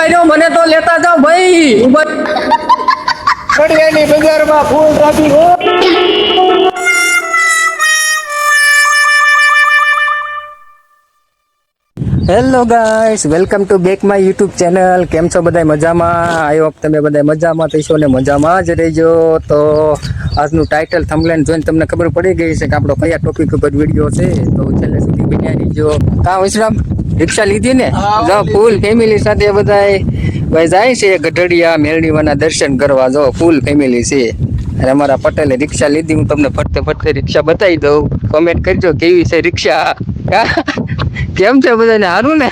ઉભા રહ્યો, મને તો લેતા જાઓ ભાઈ. ખડિયાની બજારમાં ફૂલ ટ્રાફિક હોય. Hello guys, welcome to back my YouTube channel. કેમ છો બધા? મજામાં? આઈ હોપ તમે બધા મજામાં થઈશો ને મજામાં જ રહેજો. તો આજનું ટાઇટલ થંબનેલ જોઈને તમને ખબર પડી ગઈ છે કે આપણો કયા ટોપિક ઉપર વિડીયો છે. તો છેલ્લે સુધી બન્યા રહીજો. કા વિશ્રામ રિક્ષા લીધી ને? જો ફૂલ ફેમિલી સાથે બધાય ભાઈ જાય છે ગઢડિયા મેરડીમાના દર્શન કરવા. જો ફૂલ ફેમિલી છે અને અમારા પટેલે રિક્ષા લીધી. હું તમને ફરતે ફરતે રિક્ષા બતાવી દઉં. કોમેન્ટ કરજો કેવી છે રિક્ષા. કેમ છે બધાને? સારું ને?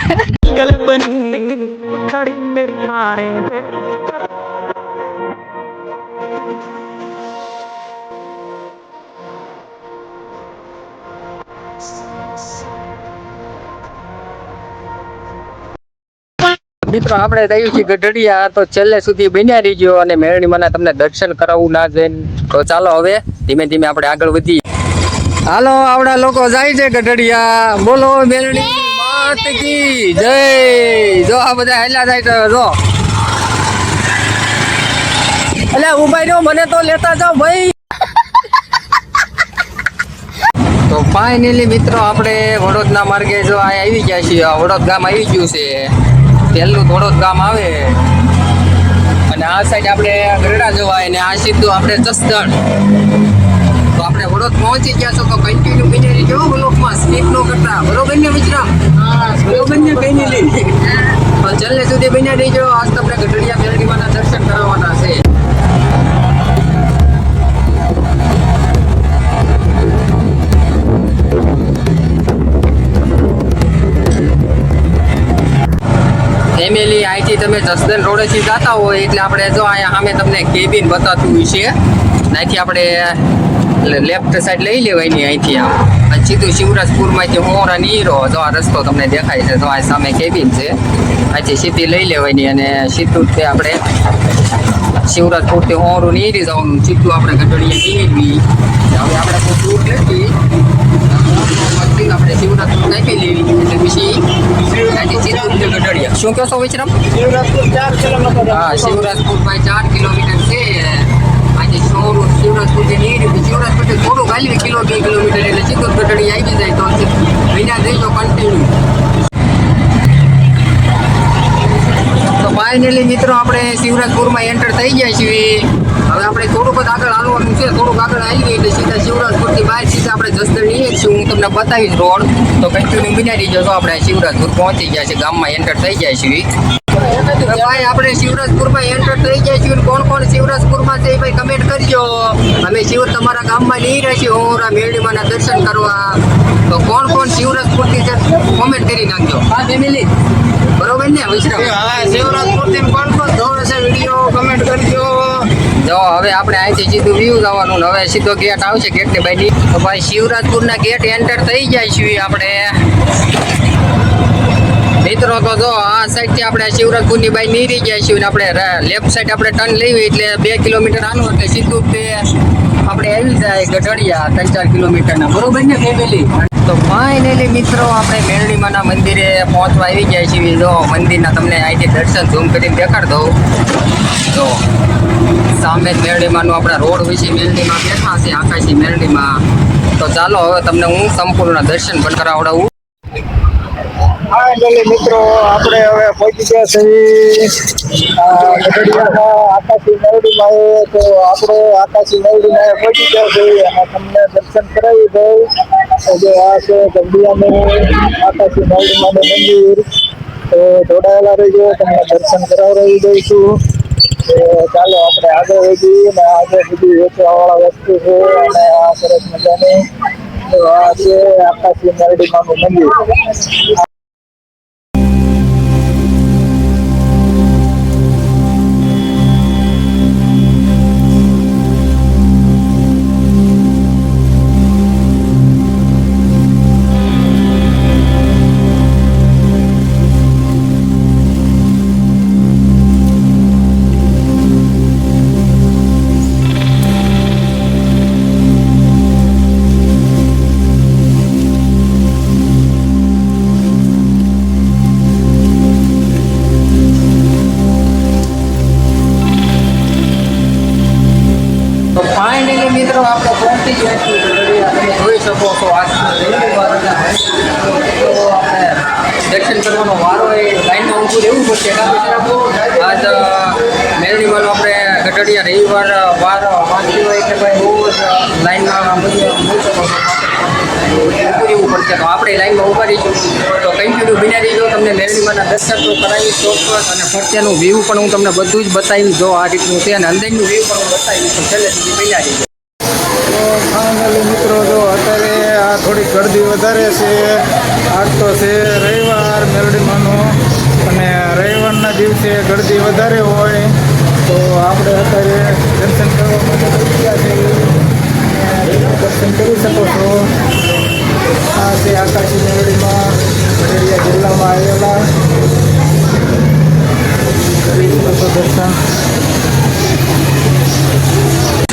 મિત્રો આપણે થયું છે ગઢડિયા, તો છેલ્લે સુધી બન્યા રહીજો અને મેરડીમાના તમને દર્શન કરાવવું ના જઈને. તો ચાલો હવે ધીમે ધીમે આપણે આગળ વધીએ. હાલો, આવડા લોકો જાય છે ગઢડિયા. બોલો મેરડી માત કી જય. જો આ બધા હેલા જાય તો જો. એટલે ઉભા રહ્યો, મને તો લેતા જાઓ ભાઈ. તો ફાઇનલી મિત્રો આપણે વડોદના માર્ગે જો આ આવી ગયા છીએ. વડોદ ગામ આવી ગયું છે. પહેલું વડોદ ગામ આવે અને આ સાઈડ આપણે ગરડા જવાય ને આ સીધું આપણે જસદણ. તો આપણે વડોદ પહોંચી ગયા છો. તો કન્ટિન્યુ બની રહીજો બ્લોકમાં, સ્કીપ ન કરતા. બરોબર ને મિત્ર? બરોબર ને ફેમિલી? તો છેલ્લે સુધી બની રહીજો. આજ તમને ગઢડિયા મેરડીમાના દર્શન કરાવવાના છે. ફેમિલી અહીંથી તમે જસદણ રોડેથી જતા હોય એટલે આપણે જો અહીંયા સામે તમને કેબિન બતાવતું હોય છે. અહીંથી આપણે લેફ્ટ સાઈડ લઈ લેવાયની અહીંથી આમ સીધું શિવરાજપુરમાંથી હોરા નીરો. જો આ રસ્તો તમને દેખાય છે. તો આ સામે કેબિન છે. અહીંથી સીધી લઈ લેવાની અને સીધું તે આપણે શિવરાજપુરથી હોરું નીરી જવાનું. સીધું આપણે ગઢડિયા નીરવી. હવે આપણે કોઈ દૂર નથી, આપણે શિવરાજપુર નાખી લેવી એટલે પછી ગઢડિયા. શું કહો છો વિશ્રામ? શિવરાજપુર 4 કિલોમીટર. હા, શિવરાજપુર ભાઈ 4 કિલોમીટર છે. આજે શિવરાજપુરથી નીકળી શિવરાજપુરથી થોડુંક હાલવી 2 કિલોમીટર એટલે સીધું ગઢડિયા આવી જાય. તો વિના જઈજો કન્ટિન્યુ. તો ફાઇનલી મિત્રો આપણે શિવરાજપુરમાં એન્ટર થઈ ગયા છીએ. હવે આપણે થોડુંક જ આગળ હાલવાનું છે. થોડુંક આગળ આવી એટલે સીધા શિવરાજપુરથી બહાર સીધા આપણે જસદણ નીકળીએ છીએ. હું તમને બતાવીશ રોડ. તો કન્ટિન્યુ બિના રહીજો. તો આપણે શિવરાજપુર પહોંચી ગયા છે, ગામમાં એન્ટર થઈ ગયા છીએ. ભાઈ આપણે શિવરાજપુરમાં એન્ટર થઈ ગયા છીએ. કોણ કોણ શિવરાજપુરમાં છે ભાઈ કમેન્ટ કરજો. અમે તમારા ગામમાં નહીં રહી છીએ હોરા મેરડીમાના દર્શન કરવા. તો કોણ કોણ શિવરાજપુરથી છે કોમેન્ટ કરી નાખજો. હા ફેમિલી, બરોબર ને વિશ્રામ? હા, શિવરાજપુરથી કોણ કોણ જોવે છે વિડીયો કમેન્ટ કરજો. જો હવે આપણે અહીંથી સીધું વ્યૂ જવાનું. હવે સીધો ગેટ આવશે ગેટની બાજુ. તો ભાઈ શિવરાજપુરના ગેટ એન્ટર થઈ જાય છીએ આપણે મિત્રો. તો જો આ સાઈડથી આપણે શિવરાજપુરની બાજુ નીકળી ગયા છીએ અને આપણે લેફ્ટ સાઈડ આપણે ટર્ન લેવી એટલે 2 કિલોમીટર આનું એટલે સીધું તે આપણે આવી જાય ગઢડિયા 3-4 કિલોમીટરના. બરોબર ને ફેમિલી? તો ફાઇનલી મિત્રો આપણે મેરડીમાના મંદિરે પહોંચવા આવી ગયા છીએ. જો મંદિરના તમને અહીંથી દર્શન ઝૂમ કરીને દેખાડ દઉં. તો સામે જ મેરડીમાનું આપણા રોડ વિશે મેરડીમાં બેઠા છે, આકાશી મેરડીમાં. તો ચાલો હવે તમને હું સંપૂર્ણ દર્શન પણ કરાવડાવું. ફાઇનલી મિત્રો આપણે હવે પહોંચી ગયા છીએ ગઢડિયામાં આકાશી મેરડીમાં. તો આપણે આકાશી મેરડીમાં પહોંચી ગયા છીએ અને તમને દર્શન કરાવી દઉં. જો આ છે ગઢડિયાનું આકાશી મેરડીમાનું મંદિર. તો જોડાયેલા રહેજો, તમને દર્શન કરાવડાવી દઈશું. તો ચાલો આપણે આગળ વધીએ અને આગળ બધી વેચવાવાળા વસ્તુ છે અને આ સરસ મજાની. તો આ છે આકાશી મેરડીમાનું મંદિર. મિત્રો આપણે પહોંચી ગયા છીએ ગઢડિયા. તમે જોઈ શકો છો આજ રવિવાર એટલે તો આપણે દર્શન કરવાનો વારો એ લાઈનમાં ઊભું રહેવું પડશે. આજ મેલડીમાં આપણે ગઢડિયા રવિવાર વાર વાંચી હોય એટલે ભાઈ બહુ જ લાઈનમાં જોઈ શકો છો ઊભું રહેવું પડશે. તો આપણે લાઈનમાં ઊભા રહીશું. તો કન્ટિન્યુ બિના રહીજો. તમને મેલડીમાંના દર્શન તો કરાવીશ ચોક્કસ, અને ફરત્યાનું વ્યૂ પણ હું તમને બધું જ બતાવીશ. જો આ રીતનું છે અને અંદરનું વ્યૂ પણ હું બતાવીશ. તો છેલ્લે સુધી બિના રહીજો. તો ફાઇનલી મિત્રો જો અત્યારે આ થોડી ગરદી વધારે છે. આજ તો છે રવિવાર મેલડીમાંનો, અને રવિવારના દિવસે ગરદી વધારે હોય તો આપણે અત્યારે દર્શન કરવા માટે થઈ ગયા છીએ. દર્શન કરી શકો છો. આ છે આકાશી મેલડીમાં, ગઢડિયા જિલ્લામાં આવેલા. કરી શકો છો દર્શન.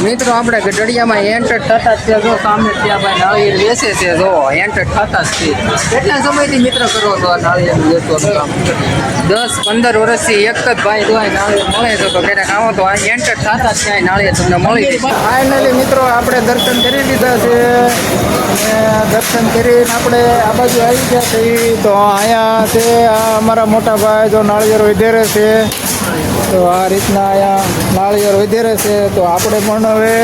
મિત્રો આપણે ગઢડિયામાં એન્ટર થતા જ છે. જો સામે ત્યાં ભાઈ નાળિયેર બેસે છે. જો એન્ટર થતા જ છે. કેટલા સમયથી મિત્ર કરો છો આ નાળિયેર બેસવાનું કામ? 10-15 વર્ષથી એક જ ભાઈ દ્વારા નાળિયેર મળે છે. તો ક્યારેક આવો તો આ એન્ટર થતા જ ક્યાંય નાળિયેર તમને મળી જાય. ફાઇનલી મિત્રો આપણે દર્શન કરી લીધા છે, અને દર્શન કરીને આપણે આ બાજુ આવી ગયા છીએ. તો અહીંયા છે આ અમારા મોટા ભાઈ જો નાળિયેર વધેરે છે. તો આ રીતના અહીંયા નાળિયેર વધેરે છે. તો આપણે પણ હવે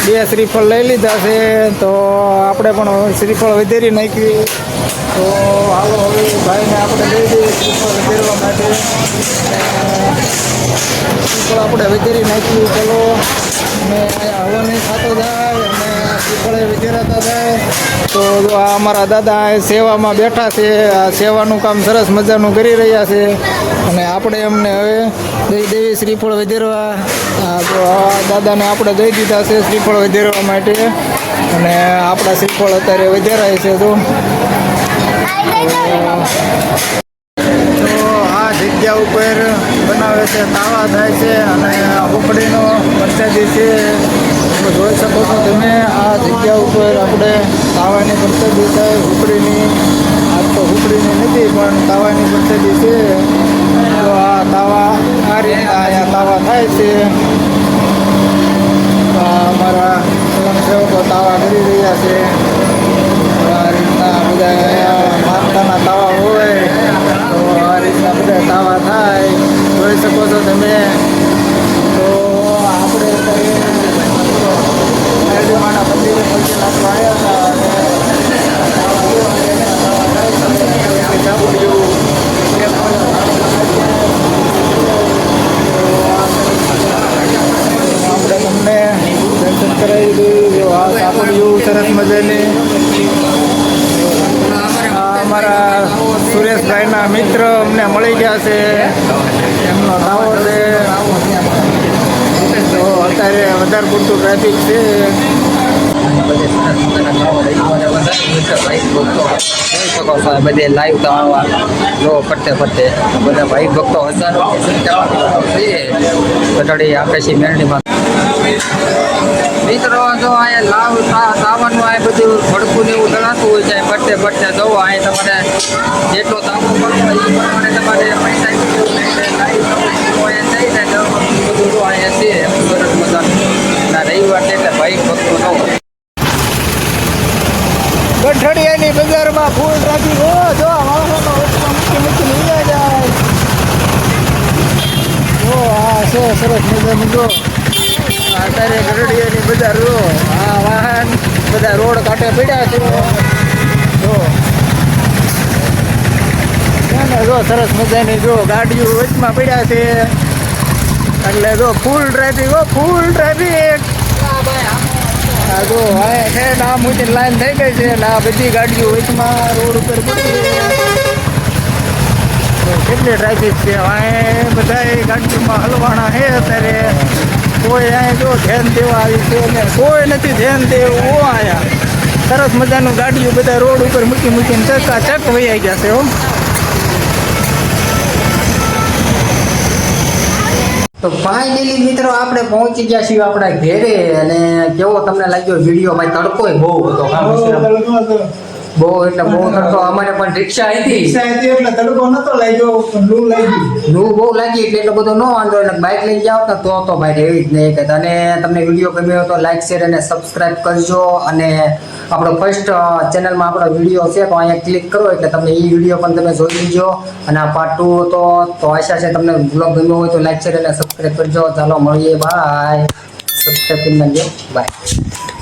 2 શ્રીફળ લઈ લીધા છે. તો આપણે પણ શ્રીફળ વધેરી નાખી. તો હાલો હવે ભાઈને આપણે લઈ દઈએ શ્રીફળ વધેરવા માટે. શ્રીફળ આપણે વધેરી નાખી. ચલો, અને અહીંયા હવાની થતો જાય અને શ્રીફળે વધેરાતા જાય. તો જો આ અમારા દાદા સેવામાં બેઠા છે. આ સેવાનું કામ સરસ મજાનું કરી રહ્યા છે, અને આપણે એમને હવે દઈ દેવી શ્રીફળ વધેરવા. તો આ દાદાને આપણે દઈ દીધા છે શ્રીફળ વધેરવા માટે, અને આપણા શ્રીફળ અત્યારે વધેરાય છે. તો આ જગ્યા ઉપર બનાવે છે, તાવા થાય છે, અને ઉકડીનો પ્રસાદી છે. તો જોઈ શકો છો તમે આ જગ્યા ઉપર આપણે તાવાની પ્રસાદી થાય. ઉકડીની આજ તો ઉકડીની નથી પણ તાવાની પ્રસાદી છે. તો આ તાવા આ રીતના અહીંયા તાવા થાય છે. અમારા સ્વયંસેવકો તાવા કરી રહ્યા છે. આ રીતના બધા અહીંયા માતાના તાવા હોય તો આ રીતના બધા તાવા થાય. જોઈ શકો છો તમે. તો આપણે મેલડીમાના મંદિરે પહોંચી નાખવા આવ્યા હતા. આપણે તમને દર્શન કરાવી દઈએ. જો આ સાપડિયું સરસ મજાની. આ અમારા સુરેશભાઈના મિત્ર અમને મળી ગયા છે. એમનો તાવો છે. તો અત્યારે વધારે પૂરતું ટ્રાફિક છે. બધે લાઈવ તો આવવા જો ફરતે ફરતે બધા ભાઈ ભક્તો હજારો ગઢડી આકાશી મેળડીમાં. મિત્રો જો અહીંયા લાવ તાવાનું આ બધું ભડકું ને એવું દળાતું હોય છે. ફરતે ફરતે જવો અહીંયા તમારે જેટલો તાવો પડવો એ પ્રમાણે તમારે પૈસા જઈને બધું જો અહીંયા છે સરસ મજાનું. ના રવિવાર છે એટલે ભાઈ ભક્તો ન હોય. ગઢડિયાની બજારમાં ફૂલ ટ્રાફિક હોય. જો વાહનો મૂકી લઈ જાય. જો આ છે સરસ મજાનું. જો અત્યારે ગઢડિયાની બજાર જો આ વાહન બધા રોડ કાંઠે પડ્યા છે. જો સરસ મજાની જો ગાડીઓ વચમાં પડ્યા છે. એટલે જો ફૂલ ટ્રાફિક ફૂલ ટ્રાફિક. હા જો હવે છે ને આ મોટી લાઈન થઈ ગઈ છે ને આ બધી ગાડીઓ વચમાં રોડ ઉપર પડી છે. કેટલી ટ્રાફિક છે. હવે બધા ગાડીઓમાં હલવાણા છે અત્યારે. કોઈ અહીંયા જો ધ્યાન દેવા આવી છે ને કોઈ નથી ધ્યાન દેવું. અહીંયા સરસ મજાનું ગાડીઓ બધા રોડ ઉપર મૂકીને ચકાચક વહી ગયા છે. તો ફાઇનલી મિત્રો આપણે પહોંચી ગયા છીએ આપણા ઘેરે. અને કેવો તમને લાગ્યો વિડીયો? ભાઈ તડકો બહુ હતો. બહુ એટલે બહુ તડકો અમારે પણ રિક્ષા હતી રિક્ષા હતી એટલે તડકો નતો લાગ્યો પણ લૂ લાગી લૂ બહુ લાગી એટલે એટલો બધો ન વાંધો એટલે બાઇક લઈને જાવ ને તો ભાઈ એવી જ નહીં કે અને તમને વિડીયો ગમ્યો હોય તો લાઈક શેર અને સબસ્ક્રાઇબ કરજો અને આપણો ફર્સ્ટ ચેનલમાં આપણો વિડીયો છે તો અહીંયા ક્લિક કરો એટલે તમને એ વિડીયો પણ તમે જોઈ લીજો અને આ પાર્ટ 2 તો આશા છે તમને બ્લોગ ગમ્યો હોય તો લાઈક શેર અને સબસ્ક્રાઇબ કરજો ચાલો મળીએ બાય સબસ્ક્રાઇબ કરી નાખજો બાય